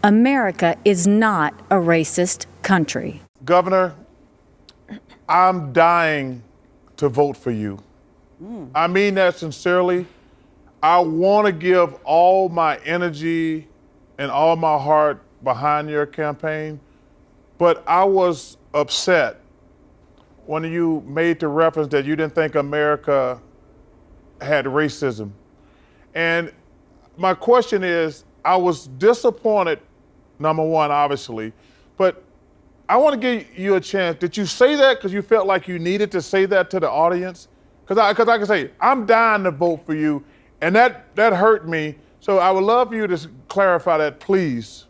America is not a racist country. Governor, I'm dying to vote for you. I mean that sincerely. I want to give all my energy and all my heart behind your campaign, but I was upset when you made the reference that you didn't think America had racism. And my question is, I was disappointed, number one, obviously, but I want to give you a chance. Did you say that because you felt like you needed to say that to the audience? Because I can say, I'm dying to vote for you, and that hurt me. So I would love for you to clarify that, please.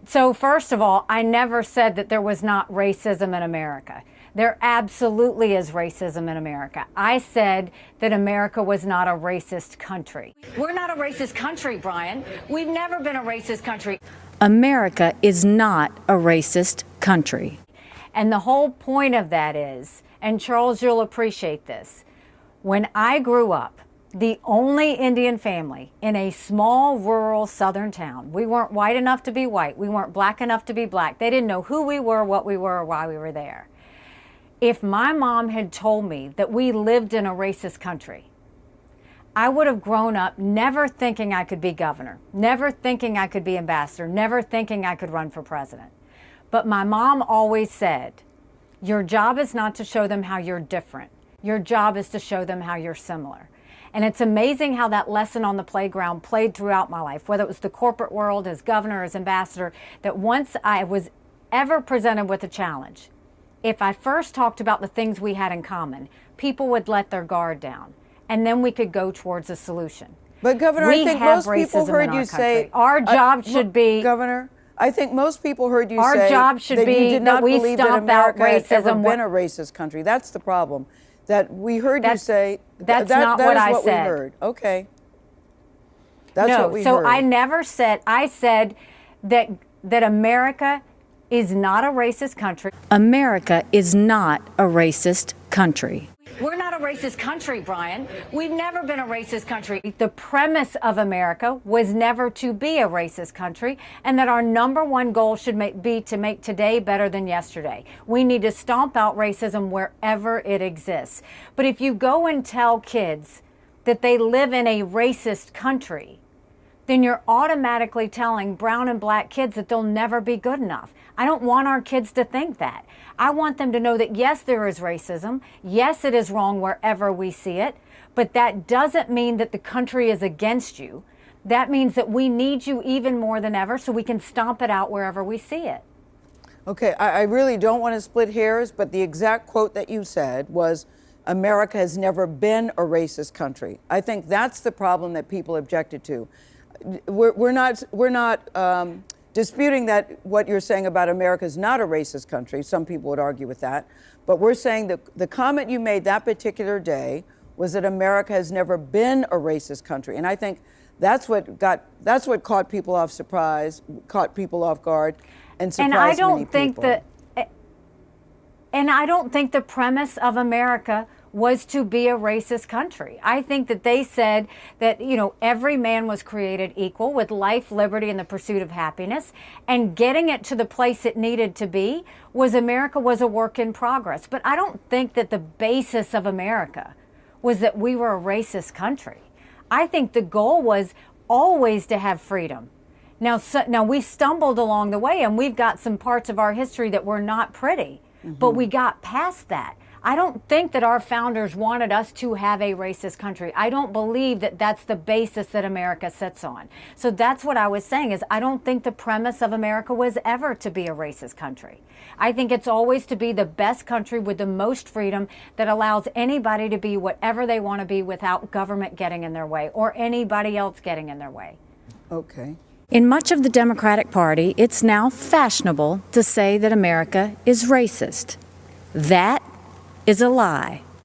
So first of all, I never said that there was not racism in America. There absolutely is racism in America. I said that America was not a racist country. We're not a racist country, Brian. We've never been a racist country. America is not a racist country. And the whole point of that is, and Charles, you'll appreciate this, when I grew up, the only Indian family in a small rural southern town, we weren't white enough to be white, we weren't black enough to be black. They didn't know who we were, what we were, or why we were there. If my mom had told me that we lived in a racist country, I would have grown up never thinking I could be governor, never thinking I could be ambassador, never thinking I could run for president. But my mom always said, your job is not to show them how you're different. Your job is to show them how you're similar. And it's amazing how that lesson on the playground played throughout my life, whether it was the corporate world, as governor, as ambassador, that once I was ever presented with a challenge, if I first talked about the things we had in common, people would let their guard down, and then we could go towards a solution. But Governor, I think most people heard you say our job should be. Governor, I think most people heard you say our job should be you did not that we believe stomp that America out had ever racism. been a racist country. That's the problem. That we heard you say. That's not what I said. We heard. Okay. That's no, what we so heard. I never said. I said that America is not a racist country. America is not a racist country. We're not a racist country, Brian. We've never been a racist country. The premise of America was never to be a racist country, and that our number one goal should be to make today better than yesterday. We need to stomp out racism wherever it exists. But if you go and tell kids that they live in a racist country, then you're automatically telling brown and black kids that they'll never be good enough. I don't want our kids to think that. I want them to know that yes, there is racism. Yes, it is wrong wherever we see it, but that doesn't mean that the country is against you. That means that we need you even more than ever so we can stomp it out wherever we see it. Okay, I really don't want to split hairs, but the exact quote that you said was, America has never been a racist country. I think that's the problem that people objected to. We're not disputing that what you're saying about America is not a racist country. Some people would argue with that. But we're saying that the comment you made that particular day was that America has never been a racist country. And I think that's what caught people off guard and surprised and I don't many think people. And I don't think the premise of America was to be a racist country. I think that they said that, every man was created equal with life, liberty, and the pursuit of happiness. And getting it to the place it needed to be was America was a work in progress. But I don't think that the basis of America was that we were a racist country. I think the goal was always to have freedom. Now we stumbled along the way, and we've got some parts of our history that were not pretty, but we got past that. I don't think that our founders wanted us to have a racist country. I don't believe that that's the basis that America sits on. So that's what I was saying is I don't think the premise of America was ever to be a racist country. I think it's always to be the best country with the most freedom that allows anybody to be whatever they want to be without government getting in their way or anybody else getting in their way. Okay. In much of the Democratic Party, it's now fashionable to say that America is racist. That is a lie.